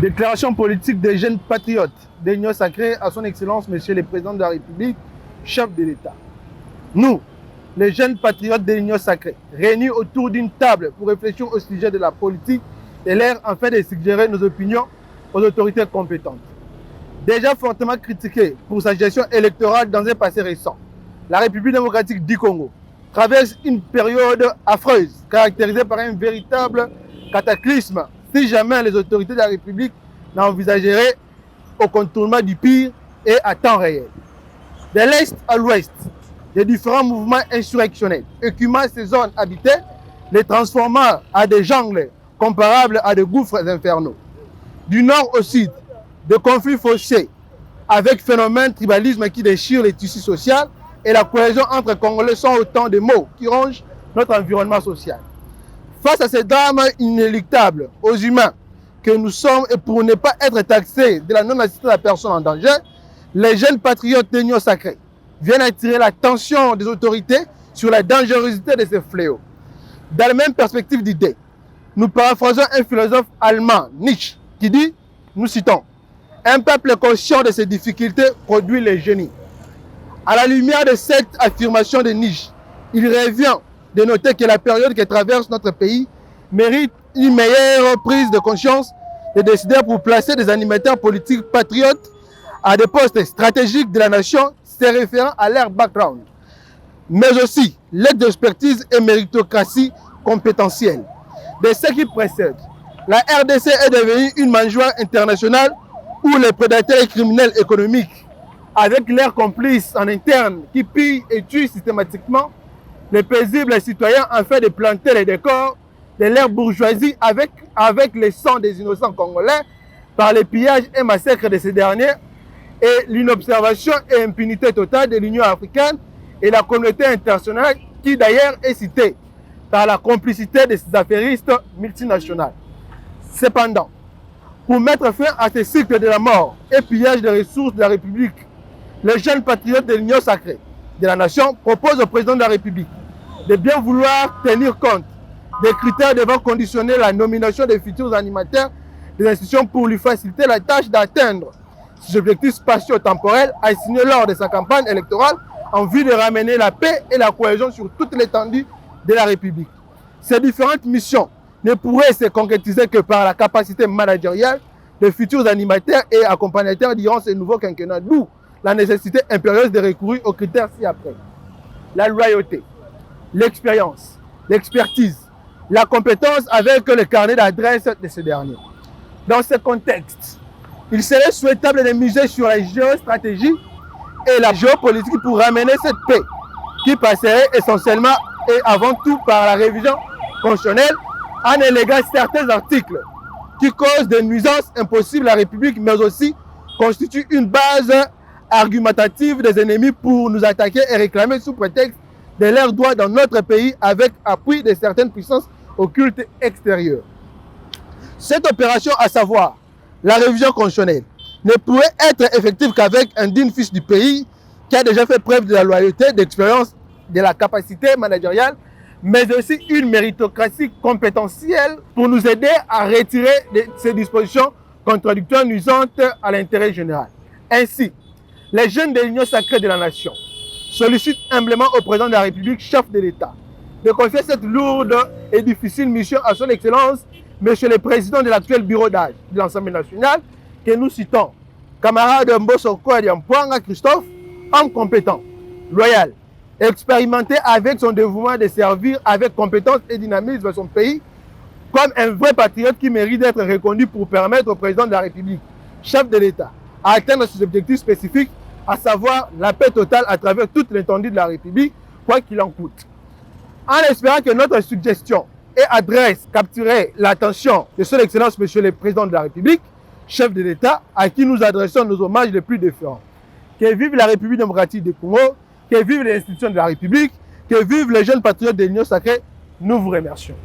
Déclaration politique des jeunes patriotes de l'Union sacrée à son Excellence, Monsieur le Président de la République, chef de l'État. Nous, les jeunes patriotes de l'Union sacrée, réunis autour d'une table pour réfléchir au sujet de la politique et l'air afin de suggérer nos opinions aux autorités compétentes. Déjà fortement critiquée pour sa gestion électorale dans un passé récent, la République démocratique du Congo traverse une période affreuse, caractérisée par un véritable cataclysme si jamais les autorités de la République n'envisageraient au contournement du pire et à temps réel. De l'Est à l'Ouest, les différents mouvements insurrectionnels écumant ces zones habitées, les transformant à des jungles comparables à des gouffres infernaux. Du nord au sud, de conflits faussés avec phénomène tribalisme qui déchire les tissus sociaux et la cohésion entre Congolais sont autant de mots qui rongent notre environnement social. Face à ces drames inéluctables aux humains que nous sommes et pour ne pas être taxés de la non-assistance de la personne en danger, les jeunes patriotes de l'Union sacrée viennent attirer l'attention des autorités sur la dangerosité de ces fléaux. Dans la même perspective d'idées, nous paraphrasons un philosophe allemand, Nietzsche, qui dit, nous citons, « Un peuple conscient de ses difficultés produit les génies ». À la lumière de cette affirmation de Nietzsche, il revient de noter que la période que traverse notre pays mérite une meilleure prise de conscience des décideurs pour placer des animateurs politiques patriotes à des postes stratégiques de la nation se référant à leur background, mais aussi l'aide d'expertise et méritocratie compétentielle. De ce qui précède, la RDC est devenue une mangeoire internationale où les prédateurs et criminels économiques, avec leurs complices en interne qui pillent et tuent systématiquement les paisibles citoyens afin de planter les décors de leur bourgeoisie avec le sang des innocents congolais par les pillages et massacres de ces derniers et l'inobservation et impunité totale de l'Union africaine et la communauté internationale qui d'ailleurs est citée par la complicité de ces affairistes multinationales. Cependant, pour mettre fin à ce cycle de la mort et pillage des ressources de la République, les jeunes patriotes de l'Union sacrée de la nation proposent au président de la République de bien vouloir tenir compte des critères devant conditionner la nomination des futurs animateurs des institutions pour lui faciliter la tâche d'atteindre ces objectifs spatio-temporels assignés lors de sa campagne électorale en vue de ramener la paix et la cohésion sur toute l'étendue de la République. Ces différentes missions ne pourraient se concrétiser que par la capacité managériale des futurs animateurs et accompagnateurs durant ce nouveau quinquennat, d'où la nécessité impérieuse de recourir aux critères ci-après. La loyauté, l'expérience, l'expertise, la compétence avec le carnet d'adresse de ces derniers. Dans ce contexte, il serait souhaitable de miser sur la géostratégie et la géopolitique pour ramener cette paix qui passerait essentiellement et avant tout par la révision constitutionnelle en éléguant certains articles qui causent des nuisances impossibles à la République mais aussi constituent une base argumentative des ennemis pour nous attaquer et réclamer sous prétexte de leurs droits dans notre pays avec appui de certaines puissances occultes extérieures. Cette opération, à savoir la révision constitutionnelle, ne pourrait être effective qu'avec un digne fils du pays qui a déjà fait preuve de la loyauté, d'expérience, de la capacité managériale, mais aussi une méritocratie compétentielle pour nous aider à retirer ces dispositions contradictoires nuisantes à l'intérêt général. Ainsi, les jeunes de l'Union sacrée de la nation sollicitent humblement au président de la République, chef de l'État, de confier cette lourde et difficile mission à son Excellence, Monsieur le Président de l'actuel bureau d'âge de l'Assemblée nationale, que nous citons, camarade Mbosoko Adiampoanga Christophe, homme compétent, loyal, expérimenté avec son dévouement de servir avec compétence et dynamisme son pays, comme un vrai patriote qui mérite d'être reconnu pour permettre au président de la République, chef de l'État, à atteindre ses objectifs spécifiques, à savoir la paix totale à travers toute l'étendue de la République, quoi qu'il en coûte. En espérant que notre suggestion et adresse capturerait l'attention de son Excellence Monsieur le Président de la République, chef de l'État, à qui nous adressons nos hommages les plus déférents. Que vive la République démocratique du Congo, que vivent les institutions de la République, que vivent les jeunes patriotes de l'Union sacrée, nous vous remercions.